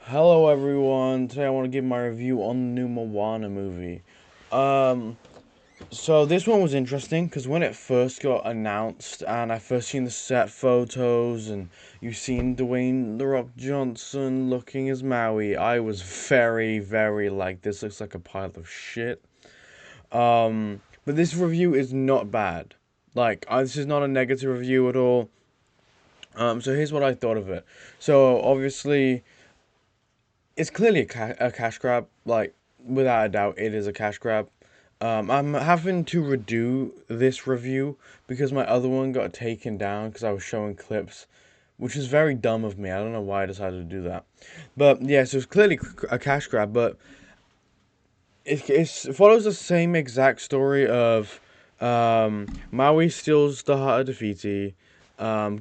Hello everyone, today I want to give my review on the new Moana movie. Um, so this one was interesting because when it first got announced and I first seen the set photos and you seen Dwayne The Rock Johnson looking as Maui, I was very like, this looks like a pile of shit. But this review is not bad. This is not a negative review at all. So here's what I thought of it. So obviously it's clearly a cash grab. Like, without a doubt, it is a cash grab. I'm having to redo this review because my other one got taken down because I was showing clips, which is very dumb of me. I don't know why I decided to do that. But yeah, so it's clearly a cash grab, but it follows the same exact story of Maui steals the heart of Dafiti,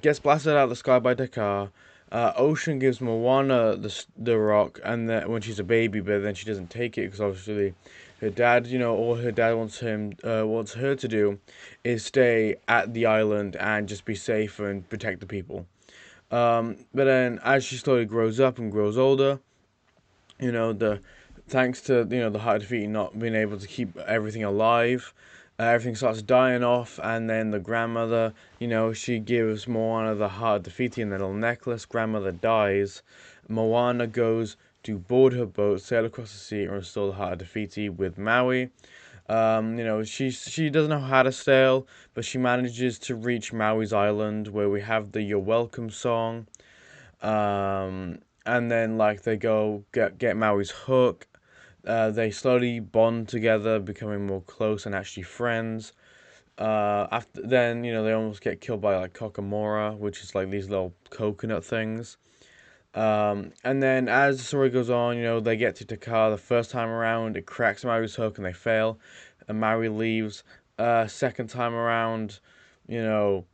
gets blasted out of the sky by Dakar. Ocean gives Moana the rock, and then when she's a baby, but then she doesn't take it because obviously her dad, all her dad wants her to do is stay at the island and just be safe and protect the people. But then as she slowly grows up and grows older, the thanks to the Heart of Defeat not being able to keep everything alive, everything starts dying off, and then the grandmother, she gives Moana the Heart of Defeat and the little necklace. Grandmother dies. Moana goes to board her boat, sail across the sea, and restore the Heart of Defeat with Maui. She doesn't know how to sail, but she manages to reach Maui's island, where we have the "You're Welcome" song. And then they go get Maui's hook. They slowly bond together, becoming more close and actually friends. After then, they almost get killed by Kokomora, which is like these little coconut things. And then as the story goes on, they get to Takar the first time around. It cracks Maui's hook and they fail, and Maui leaves. Second time around, you know,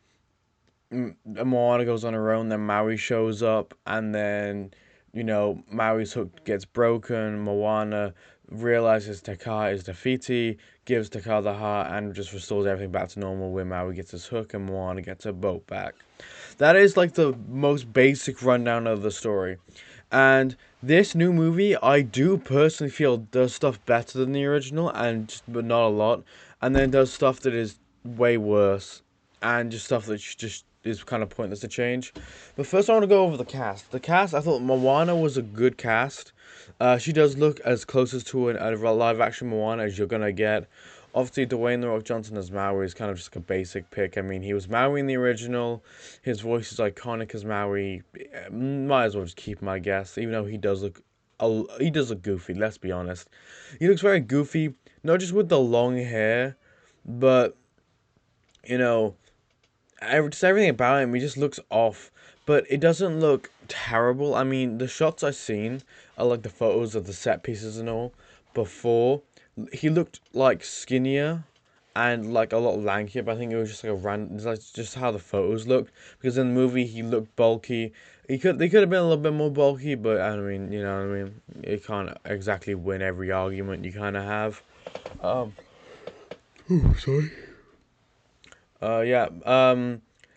Moana goes on her own, then Maui shows up, and then, Maui's hook gets broken. Moana realizes Taka is Tafiti, gives Taka the heart, and just restores everything back to normal, where Maui gets his hook and Moana gets her boat back. That is like the most basic rundown of the story. And this new movie, I do personally feel does stuff better than the original, but not a lot. And then does stuff that is way worse, and just stuff that just is kind of pointless to change. But first, I want to go over the cast. The cast, I thought Moana was a good cast. She does look as close as to a live action Moana as you're gonna get. Obviously, Dwayne The Rock Johnson as Maui is kind of just a basic pick. I mean, he was Maui in the original. His voice is iconic as Maui. Might as well just keep him, I guess. Even though he does look goofy. Let's be honest. He looks very goofy, not just with the long hair, but you know, just everything about him. He just looks off, but it doesn't look terrible. I mean, the shots I've seen are like the photos of the set pieces and all. Before, he looked like skinnier and like a lot lankier, but I think it was just like a random, it's like just how the photos looked. Because in the movie, he looked bulky. They could have been a little bit more bulky, but I mean, you know what I mean. You can't exactly win every argument you kind of have. Um, sorry. Yeah.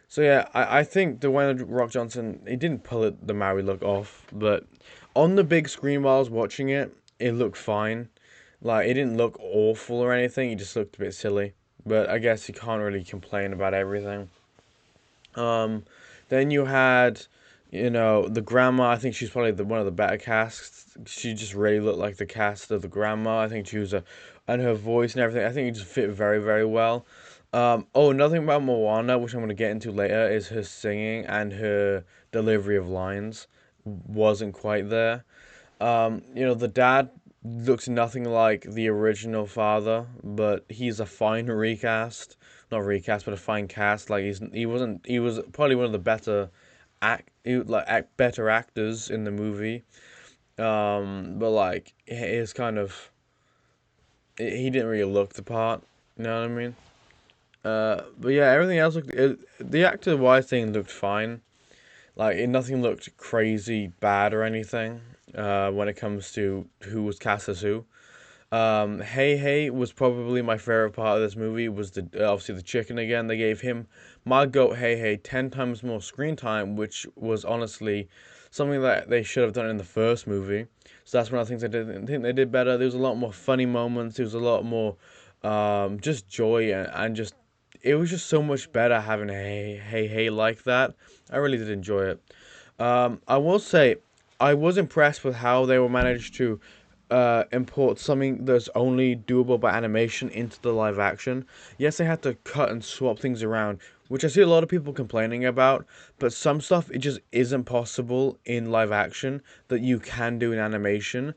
So yeah, I think Dwayne Rock Johnson, he didn't pull the Maui look off, but on the big screen while I was watching it, it looked fine. Like, it didn't look awful or anything. It just looked a bit silly. But I guess you can't really complain about everything. Um, then you had, the grandma. I think she's probably one of the better casts. She just really looked like the cast of the grandma. I think she was and her voice and everything. I think it just fit very well. Another thing about Moana, which I'm going to get into later, is her singing and her delivery of lines wasn't quite there. The dad looks nothing like the original father, but he's a fine recast. Not recast, but a fine cast. Like, he was probably one of the better actors in the movie. But like his kind of he didn't really look the part. You know what I mean? But yeah, everything else the actor wise thing looked fine. Like, nothing looked crazy bad or anything. When it comes to who was cast as who. Hey Hey was probably my favorite part of this movie. Was obviously the chicken again. They gave him my goat Hey Hey 10 times more screen time, which was honestly something that they should have done in the first movie. So that's one of the things I think they did better. There was a lot more funny moments. There was a lot more just joy and just it was just so much better having a hey like that. I really did enjoy it. I will say I was impressed with how they were managed to import something that's only doable by animation into the live action. Yes, they had to cut and swap things around, which I see a lot of people complaining about, but some stuff it just isn't possible in live action that you can do in animation.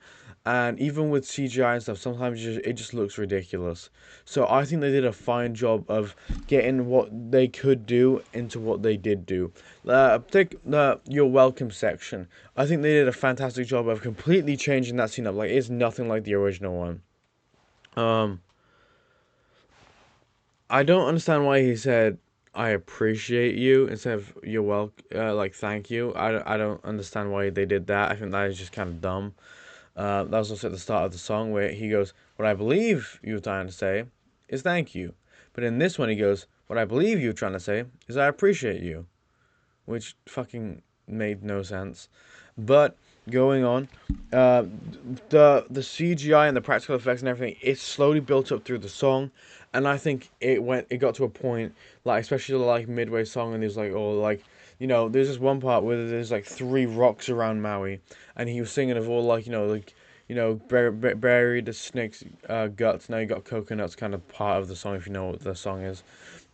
And even with CGI and stuff, sometimes it just looks ridiculous. So I think they did a fine job of getting what they could do into what they did do. Take the Your Welcome section. I think they did a fantastic job of completely changing that scene up. Like, it's nothing like the original one. Um, I don't understand why he said, I appreciate you instead of you're welcome, like, thank you. I don't understand why they did that. I think that is just kind of dumb. That was also at the start of the song where he goes, what I believe you were trying to say is thank you. But in this one, he goes, what I believe you were trying to say is I appreciate you. Which fucking made no sense. But going on, uh, the CGI and the practical effects and everything, it slowly built up through the song, and I think it got to a point like especially like midway song, and there's like oh like there's this one part where there's like three rocks around Maui, and he was singing of all like bury the snake's guts. Now you got coconuts, kind of part of the song if you know what the song is.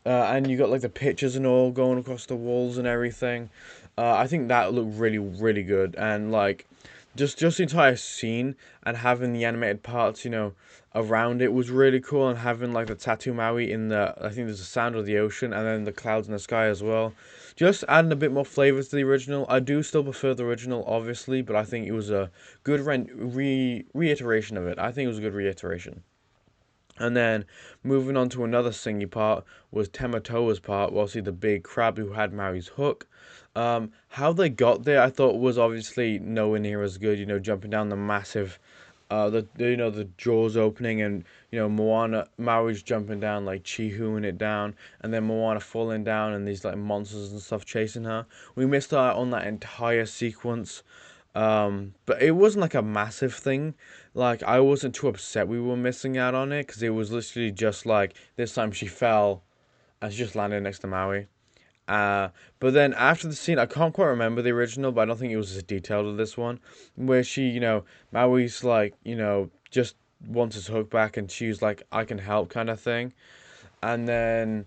And you got like the pictures and all going across the walls and everything. I think that looked really, really good. And like, just the entire scene and having the animated parts, around it was really cool. And having like the tattoo Maui I think there's the sound of the ocean and then the clouds in the sky as well. Just adding a bit more flavor to the original. I do still prefer the original, obviously, but I think it was a good reiteration of it. I think it was a good reiteration. And then moving on to another singy part was Tematoa's part, well, see the big crab who had Maui's hook. How they got there, I thought was obviously nowhere near as good. Jumping down the massive, the jaws opening, and Moana Maui's jumping down like Chihuing it down, and then Moana falling down, and these like monsters and stuff chasing her. We missed out on that entire sequence. But it wasn't like a massive thing. Like I wasn't too upset we were missing out on it because it was literally just like this time she fell and she just landed next to Maui. But then after the scene, I can't quite remember the original, but I don't think it was as detailed as this one, where she, Maui's like, just wants his hook back, and she's like, I can help, kind of thing. And then,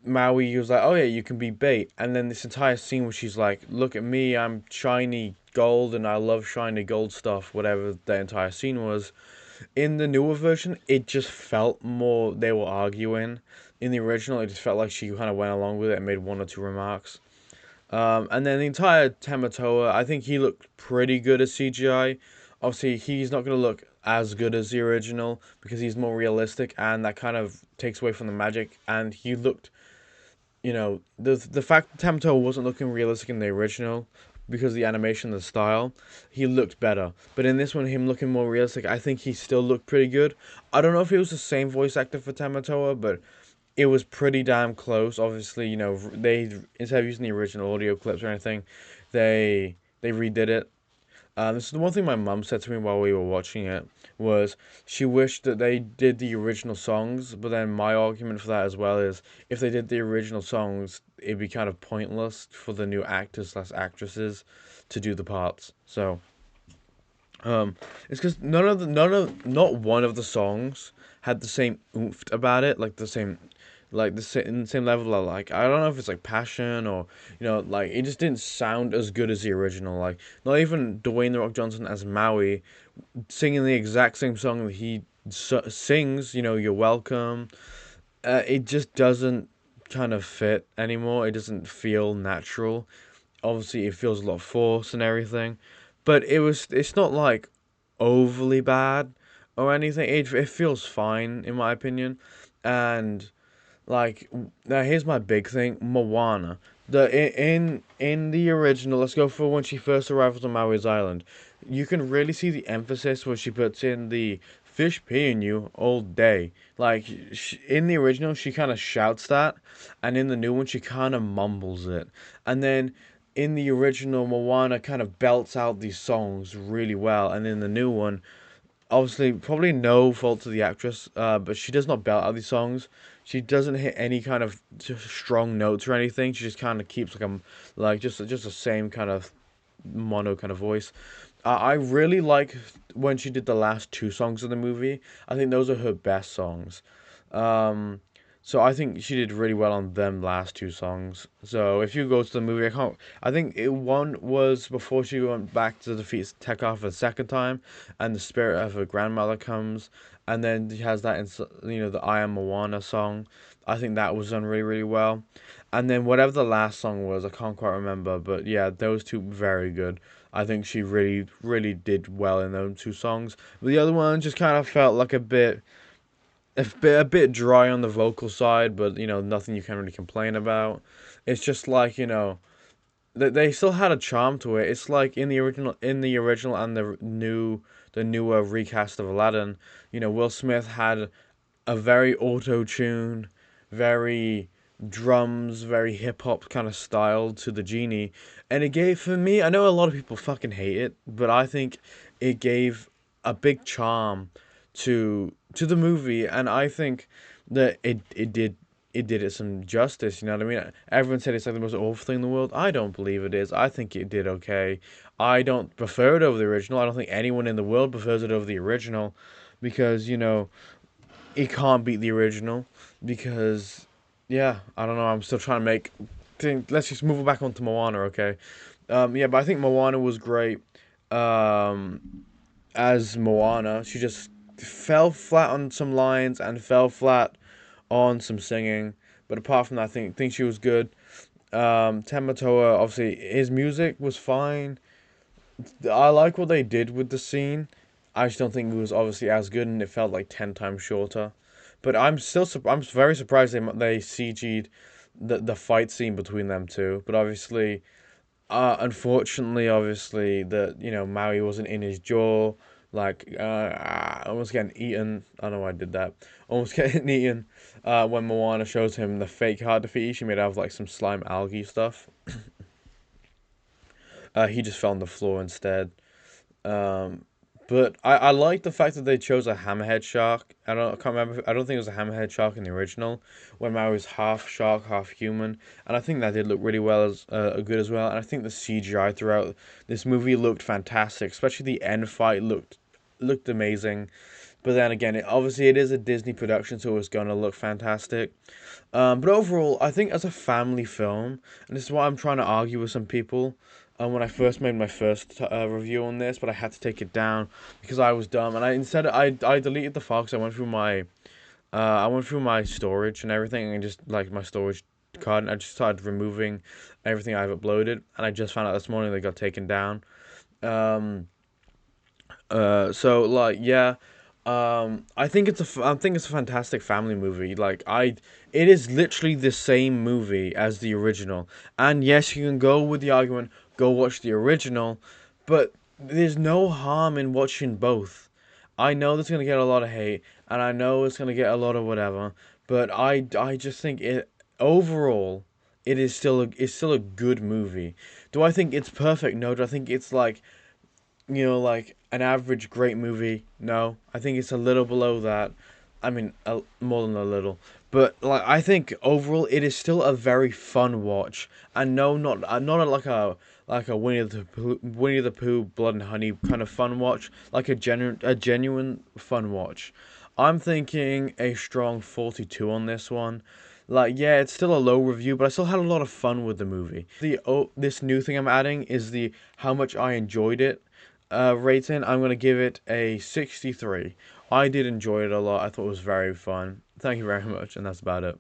Maui was like, oh yeah, you can be bait. And then this entire scene where she's like, look at me, I'm shiny gold and I love shiny gold stuff, whatever the entire scene was. In the newer version, it just felt more they were arguing. In the original, it just felt like she kind of went along with it and made one or two remarks. And then the entire Tamatoa, I think he looked pretty good as CGI. Obviously, he's not going to look as good as the original because he's more realistic, and that kind of takes away from the magic. And he looked, the fact that Tamatoa wasn't looking realistic in the original because of the animation, the style, he looked better. But in this one, him looking more realistic, I think he still looked pretty good. I don't know if it was the same voice actor for Tamatoa, but it was pretty damn close. Obviously, they instead of using the original audio clips or anything, they redid it. This is the one thing my mum said to me while we were watching it was she wished that they did the original songs, but then my argument for that as well is if they did the original songs, it'd be kind of pointless for the new actors/actresses to do the parts. So, it's because not one of the songs had the same oomph about it, like the same level of like I don't know if it's like passion or like it just didn't sound as good as the original. Like not even Dwayne the Rock Johnson as Maui singing the exact same song that he sings. You're welcome. It just doesn't kind of fit anymore. It doesn't feel natural. Obviously, it feels a lot forced and everything, but it's not like overly bad or anything. It feels fine in my opinion, and like now, here's my big thing: Moana. In the original, let's go for when she first arrives on Maui's island. You can really see the emphasis where she puts in the fish peeing you all day. Like in the original, she kind of shouts that, and in the new one, she kind of mumbles it. And then in the original, Moana kind of belts out these songs really well, and in the new one, obviously probably no fault to the actress, but she does not belt out these songs. She doesn't hit any kind of strong notes or anything. She just kind of keeps like just the same kind of mono kind of voice. I really like when she did the last two songs of the movie. I think those are her best songs. Um, so I think she did really well on them last two songs. So if you go to the movie, I can't. I think one was before she went back to defeat Tekka for the second time, and the spirit of her grandmother comes, and then she has that in the I Am Moana song. I think that was done really really well, and then whatever the last song was, I can't quite remember, but yeah, those two very good. I think she really really did well in those two songs. But the other one just kind of felt like a bit dry on the vocal side, but nothing you can really complain about. It's just like they still had a charm to it. It's like in the original and the newer recast of Aladdin. Will Smith had a very auto tune, very drums, very hip hop kind of style to the genie, and it gave for me. I know a lot of people fucking hate it, but I think it gave a big charm to the movie, and I think that it did it some justice. You know what I mean? Everyone said it's like the most awful thing in the world. I don't believe it is. I think it did okay. I don't prefer it over the original. I don't think anyone in the world prefers it over the original, because it can't beat the original. Because yeah, I don't know. I'm still trying to let's just move it back onto Moana, okay? Yeah, but I think Moana was great. Um, as Moana, she just fell flat on some lines and fell flat on some singing. But apart from that, I think she was good. Tamatoa, obviously, his music was fine. I like what they did with the scene. I just don't think it was obviously as good, and it felt like 10 times shorter. But I'm very surprised they CG'd the fight scene between them two. But obviously, unfortunately, obviously, Maui wasn't in his jaw. Like, almost getting eaten. I don't know why I did that. Almost getting eaten. When Moana shows him the fake heart defeat she made out of like some slime algae stuff. He just fell on the floor instead. Um, but I like the fact that they chose a hammerhead shark. I can't remember. I don't think it was a hammerhead shark in the original, when Maui was half shark, half human, and I think that did look really well as good as well. And I think the CGI throughout this movie looked fantastic, especially the end fight looked amazing. But then again, obviously it is a Disney production, so it's gonna look fantastic. But overall, I think as a family film, and this is what I'm trying to argue with some people. When I first made my first review on this, but I had to take it down because I was dumb, and I deleted the file because I went through my storage and everything, and just like my storage card, and I just started removing everything I've uploaded, and I just found out this morning they got taken down. Um, so like yeah, I think it's a fantastic family movie. It is literally the same movie as the original. And yes, you can go with the argument, go watch the original, but there's no harm in watching both. I know that's gonna get a lot of hate, and I know it's gonna get a lot of whatever, but I just think it overall, it's still a good movie. Do I think it's perfect? No. Do I think it's like an average great movie? No, I think it's a little below that. I mean, more than a little. But like, I think overall, it is still a very fun watch. And no, not like a Winnie the Pooh, Blood and Honey kind of fun watch. Like a genuine fun watch. I'm thinking a strong 42 on this one. Like, yeah, it's still a low review, but I still had a lot of fun with the movie. This new thing I'm adding is the how much I enjoyed it rating. I'm gonna give it a 63. I did enjoy it a lot. I thought it was very fun. Thank you very much, and that's about it.